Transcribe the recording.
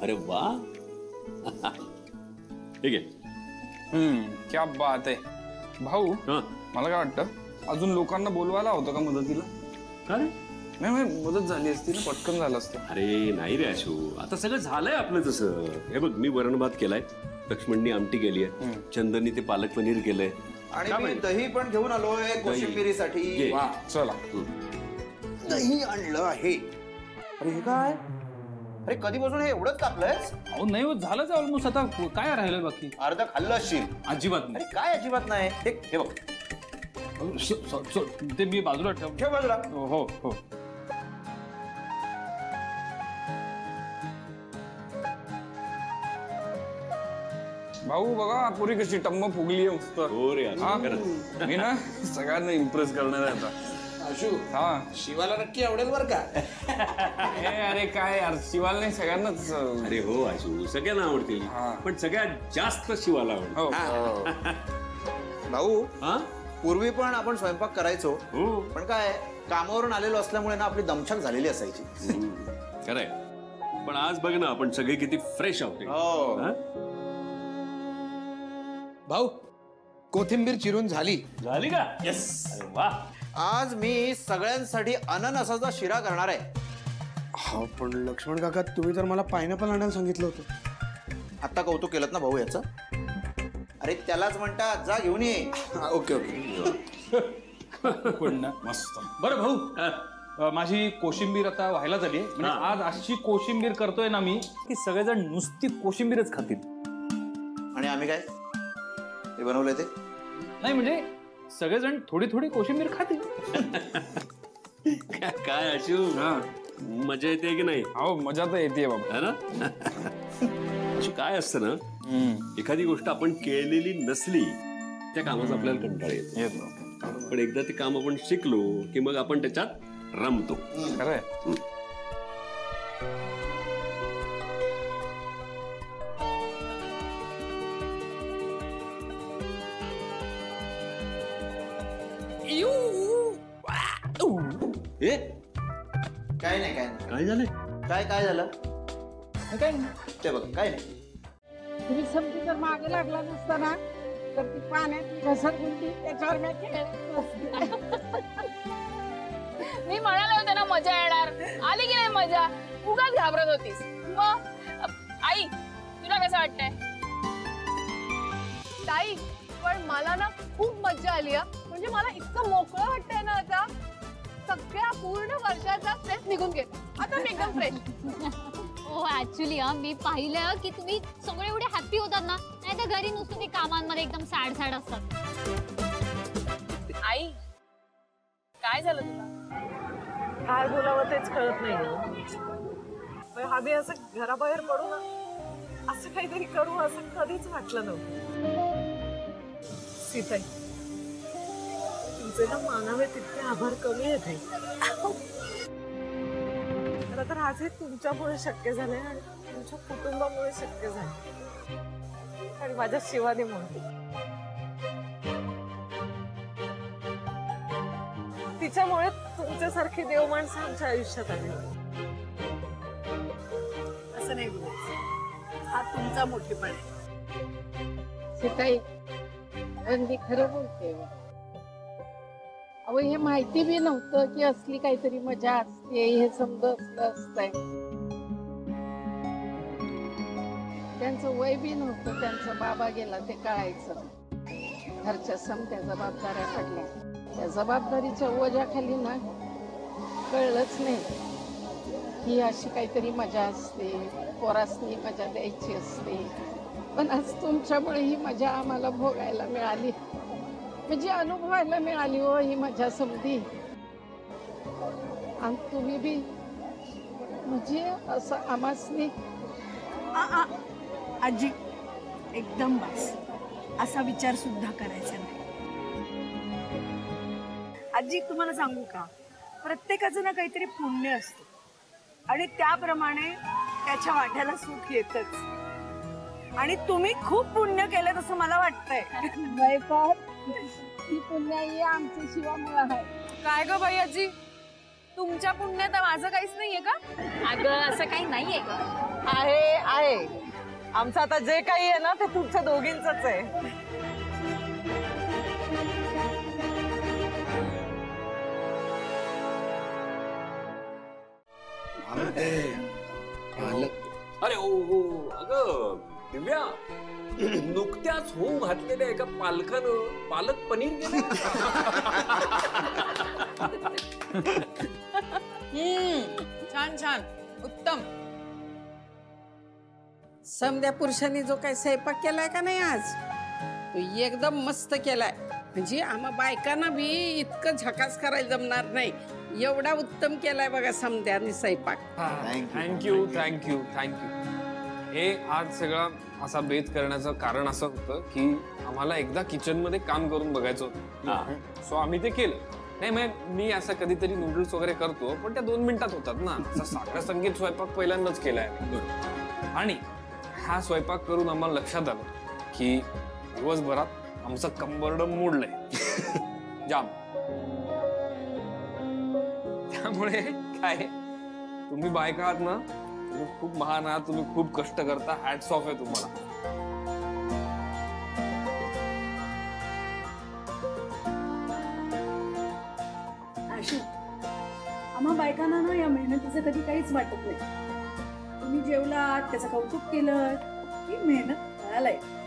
अरे वाह ठीक आहे. क्या बात आहे भाऊ. मला काय वाटतं अजून लोकांना बोलवायला होतं का मदतीला? का रे? नाही मदत झाली असती ना, पटकन झालं असतं. अरे नाही रे आशू, आता सगळं झालंय आपलं तसं. हे बघ मी वरण भात केलाय, लक्ष्मणनी आमटी केली आहे, चंदननी ते पालक पनीर केलंय आणि मी दही पण घेऊन आलोय कोशिंबिरीसाठी. चला दही आणलं आहे. अरे हे काय? अरे कधीपासून हे एवढंच कापलंय? अहो नाही होत, झालंच ऑलमोस्ट. आता काय राहिलं बाकी? अर्ध खाल्लं असशील. अजिबात नाही. अरे काय अजिबात नाही? हे बघ ते मी बाजूला ठेव बाजूला. हो हो. भाऊ बघा पुरी कशी टम्म फुगली आहे मस्त. हो रे मी ना सगळ्यांना इम्प्रेस करणार आहे आता. आशू हा शिवाला नक्की आवडेल बर का? अरे काय यार, शिवाला नाही सगळ्यांनाच. अरे हो आशू, सगळ्यांना आवडतील पण सगळ्यात जास्त शिवाला आवडेल. भाऊ हा पूर्वी पण आपण स्वयंपाक करायचो, हो पण काय कामावरून आलेलो असल्यामुळे ना आपली दमछाक झालेली असायची. खरंय, पण आज बघ ना आपण सगळे किती फ्रेश आहोत. भाऊ कोथिंबीर चिरून झाली. झाली का? येस. अरे वा. आज मी सगळ्यांसाठी अननसाचा शिरा करणार आहे. हा पण लक्ष्मण काका, तुम्ही तर मला पायनॅपल आणायला सांगितलं होतं. आता कौतुक केलं ना भाऊ याचं? अरे त्यालाच म्हणतात जा घेऊन ये. Okay okay. मस्त. बरं भाऊ, माझी कोशिंबीर आता व्हायला झाली. म्हणजे आज अशी कोशिंबीर करतोय ना मी की सगळेजण नुसती कोशिंबीरच खातील. आणि आम्ही काय ते बनवलंय ते? नाही म्हणजे सगळेजण थोडी थोडी कोशिंबीर खातील. काय आशू, मजा येते की नाही? हो मजा तर येते बाबा. है ना? अशी काय असतं ना, एखादी गोष्ट आपण केलेली नसली त्या कामाचा आपल्याला कंटाळा येतो. पण एकदा ते काम आपण शिकलो की मग आपण त्याच्यात रमतो. खरंय. काय नाही काय नाही. काय झालंय? काय झालं? काय नाही. ते बघ काय नाही. तुम्ही समजी जर मागे लागला नसता ना तर ती पाण्यात घसरगुंडी त्याच्यावर मी खेळत नसते. मी म्हणाले होते ना मजा येणार, आली की नाही मजा? उगाच घाबरत होतीस. मग आई तुला कसं वाटतंय? ताई पण मला ना खूप मजा आली. म्हणजे मला इतकं मोकळं वाटतंय ना आता. सगळ्या पूर्ण वर्षाचा स्ट्रेस निघून गेला. आता मी एकदम फ्रेश. हो ऍक्च्युली मी पाहिलं की तुम्ही सगळे एवढे हॅपी होतात ना, नाही तर घरी नुसतं ते कामांमध्ये एकदम सॅड सॅड असतात. आई काय झालं तुला? काय बोलावं तेच कळत नाही. आम्ही असं घराबाहेर पडू ना, असं काहीतरी करू असं कधीच वाटलं नव्हतं. सीताई तुमचे ना मानावे तितके आभार कमी आहेत. खरं तर आज हे तुमच्यामुळे शक्य झालंय आणि तुमच्या कुटुंबामुळे शक्य झालं आणि माझ्या शिवानीमुळे. तिच्यामुळे तुमच्यासारखी देव माणसं आमच्या आयुष्यात आली. असं नाही बोलायचं, हा तुमचा मोठेपण आहे. सीताई वंदी खरं बोलते. अहो हे माहिती बी नव्हतं की असली काहीतरी मजा असते. हे समजत असतंय. त्यांचं वय बी नव्हतं. त्यांचा बाबा गेला ते कळायचं. घरच्या समत्या जबाबदाऱ्या पडल्या. त्या जबाबदारीच्या ओझ्याखाली ना कळलंच नाही की अशी काहीतरी मजा असते. पोरासनी मजा द्यायची असते. पण आज तुमच्यामुळे ही मजा आम्हाला भोगायला मिळाली. म्हणजे अनुभवायला मिळाली हो ही मजा समधी. आणि तुम्ही बी म्हणजे असं आमासनी. आजी एकदम बस, असा विचार सुद्धा करायचा नाही. आजी तुम्हाला सांगू का, प्रत्येकाचं ना काहीतरी पुण्य असतं आणि त्याप्रमाणे त्याच्या वाट्याला सुख येतच. आणि तुम्ही खूप पुण्य केलं असं मला वाटतंय. ही पुण्याई आमच्या शिवामुळे आहे. काय ग बाई आजी, तुमच्या पुण्यात माझं काहीच नाहीये का? अगं असं काही नाहीये ग. आहे आमचं आता जे काही आहे ना ते तुमच्या दोघींचंच आहे. अरे हो अगं दिव्या, नुकत्याच होऊ घातलेल्या एका पालकानं पालक पनीर केलं. छान छान उत्तम. समद्या पुरुषांनी जो काही स्वयंपाक केलाय का नाही आज, तो एकदम मस्त केलाय. म्हणजे आम्हा बायकांना बी इतकं झकास करायला जमणार नाही, एवढा उत्तम केलाय बघा समद्याने स्वयंपाक. Thank you thank you thank you. हे आज सगळा असा बेत करण्याचं कारण असं होतं की आम्हाला एकदा किचन मध्ये काम करून बघायचं होतं. सो आम्ही ते केलं. नाही मग मी असं कधीतरी नूडल्स वगैरे करतो, पण त्या 2 मिनिटात होतात ना. असा साखर संगीत स्वयंपाक पहिल्यांदाच केलाय. आणि हा स्वयंपाक करून आम्हाला लक्षात आलं की दिवसभरात आमचं कंबरड मोडलंय जाम. त्यामुळे काय, तुम्ही बायका आहात ना, तुम्ही खूप महान आहात, तुम्ही खूप कष्ट करता. हॅट्स ऑफ आहे तुम्हाला. आशू, आम्हा बायकांना ना या मेहनतीचं कधी काहीच वाटत नाही. तुम्ही जेवलात, त्याचं कौतुक केलं की मेहनत फळाला येते.